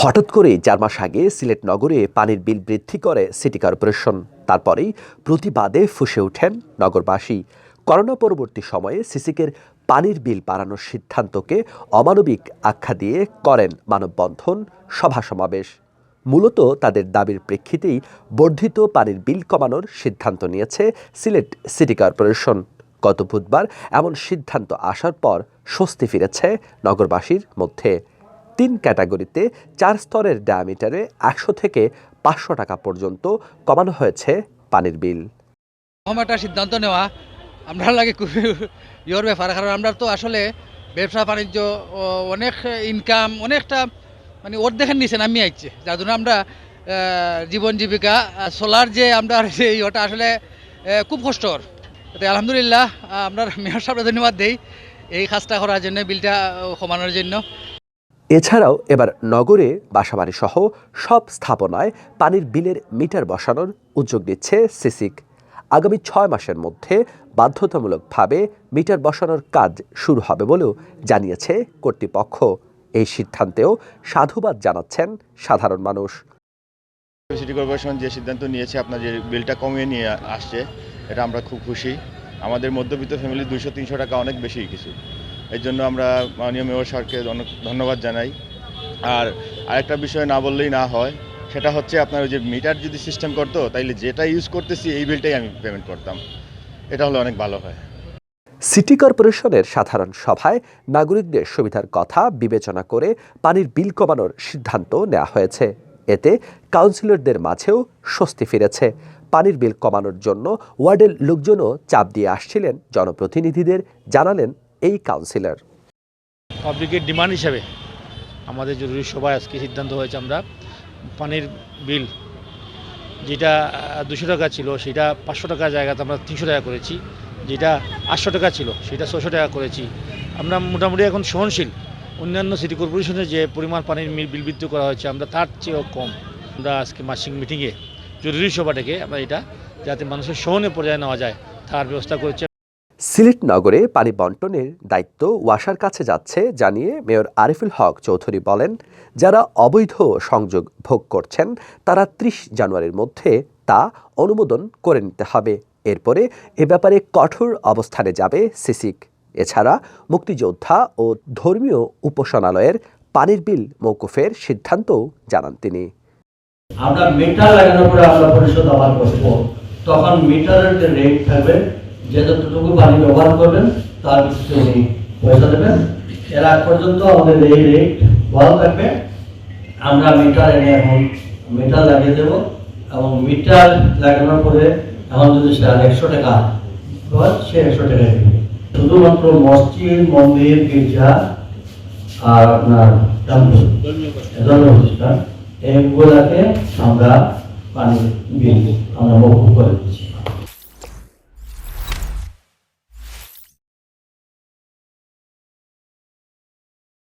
হঠাৎ করে 4 মাস আগে সিলেট নগরে পানির বিল বৃদ্ধি করে সিটি কর্পোরেশন। তারপরেই প্রতিবাদে ফুঁসে ওঠেন নগরবাসী। করোনা পরবর্তী সময়ে সিসিকের পানির বিল বাড়ানোর সিদ্ধান্তকে অমানবিক আখ্যা দিয়ে করেন মানববন্ধন, সভা সমাবেশ। মূলত তাদের দাবির প্রেক্ষিতেই বর্ধিত পানির বিল কমানোর সিদ্ধান্ত নিয়েছে সিলেট সিটি কর্পোরেশন। গত বুধবার এমন সিদ্ধান্ত আসার পর স্বস্তি ফিরেছে নগরবাসীর মধ্যে। 3 ক্যাটাগরিতে 4 স্তরের ডায়ামিটারে 100 থেকে 500 টাকা পর্যন্ত কমানো হয়েছে পানির বিল। একটা সিদ্ধান্ত নেওয়া আমরা লাগে খুবই ইয়োর ব্যাপার, কারণ আমরা তো আসলে ব্যবসা বাণিজ্য অনেক ইনকাম অনেকটা মানে অর্ধেকের নিচে নামিয়ে আসছে, যার জন্য আমরা জীবন জীবিকা সোলার যে আমরা ওটা আসলে খুব কষ্টকর। আলহামদুলিল্লাহ আমরা মেয়র সাহেব ধন্যবাদ দেই এই কাজটা করার জন্য, বিলটা কমানোর জন্য। এছাড়াও এবার নগরে বাসাবাড়ি সহ সব স্থাপনায় পানির বিলের মিটার বসানোর উদ্যোগ নিচ্ছে সিসিক। আগামী 6 মাসের মধ্যে বাধ্যতামূলকভাবে মিটার বসানোর কাজ শুরু হবে বলেও জানিয়েছে কর্তৃপক্ষ। এই সিদ্ধান্তেও সাধুবাদ জানাচ্ছেন সাধারণ মানুষ। সিটি কর্পোরেশন যে সিদ্ধান্ত নিয়েছে, আপনার যে বিলটা কমিয়ে নিয়ে আসছে, এটা আমরা খুব খুশি। আমাদের মধ্যবিত্ত ফ্যামিলি 200-300 টাকা অনেক বেশি কিছু। এই জন্য আমরা মাননীয় মেয়র স্যারকে অনেক ধন্যবাদ জানাই। আর আরেকটা বিষয় না বললেই না হয়, সেটা হচ্ছে আপনার ওই যে মিটার যদি সিস্টেম করতো, তাইলে যেটা ইউজ করতেছি এই বিলটাই আমি পেমেন্ট করতাম, এটা হলে অনেক ভালো হয়। সিটি কর্পোরেশনের সাধারণ সভায় নাগরিকদের সুবিধার কথা বিবেচনা করে পানির বিল কমানোর সিদ্ধান্ত নেওয়া হয়েছে। এতে কাউন্সিলরদের মাঝেও স্বস্তি ফিরেছে। পানির বিল কমানোর জন্য ওয়ার্ডের লোকজনও চাপ দিয়ে আসছিলেন জনপ্রতিনিধিদের, জানালেন এই কাউন্সিলর। পাবলিকের ডিমান্ড হিসাবে আমাদের জরুরি সভায় আজকে সিদ্ধান্ত হয়েছে, আমরা পানির বিল যেটা 200 টাকা ছিল সেটা 500 টাকার জায়গাতে আমরা 300 টাকা করেছি, যেটা 800 টাকা ছিল সেটা 600 টাকা করেছি। আমরা মোটামুটি এখন সহনশীল। অন্যান্য সিটি কর্পোরেশনের যে পরিমাণ পানির বিল বৃদ্ধি করা হয়েছে আমরা তার চেয়েও কম। আমরা আজকে মাসিক মিটিংয়ে জরুরি সভা ডেকে আমরা এটা যাতে মানুষের সহনে পর্যায়ে নেওয়া যায় তার ব্যবস্থা করেছে। সিলেট নগরে পানি বন্টনের দায়িত্ব ওয়াসার কাছে যাচ্ছে জানিয়ে মেয়র আরিফুল হক চৌধুরী বলেন, যারা অবৈধ সংযোগ ভোগ করছেন তারা 30 জানুয়ারির মধ্যে তা অনুমোদন করে নিতে হবে। এরপরে এ ব্যাপারে কঠোর অবস্থানে যাবে সিসিক। এছাড়া মুক্তিযোদ্ধা ও ধর্মীয় উপাসনালয়ের পানির বিল মওকুফের সিদ্ধান্তও জানান তিনি। আমরা মিটার লাগানোর পরে আমরা পরিশোধ আবার করব, তখন মিটারের যে রেট থাকবে, যতটুকু পানি ব্যবহার করবেন তার ভিত্তিতে উনি পয়সা দেবেন। এর আগ পর্যন্ত আমাদের এই রেট বহাল থাকবে। আমরা মিটার এনে এখন মিটার লাগিয়ে দেব, এবং মিটার লাগানোর পরে এখন যদি সে 100 টাকা হয়, সে 100 টাকা দেবে। শুধুমাত্র মসজিদ, মন্দির, গির্জা আর আপনার ধর্মীয় প্রতিষ্ঠান এগুলাকে আমরা পানি বিল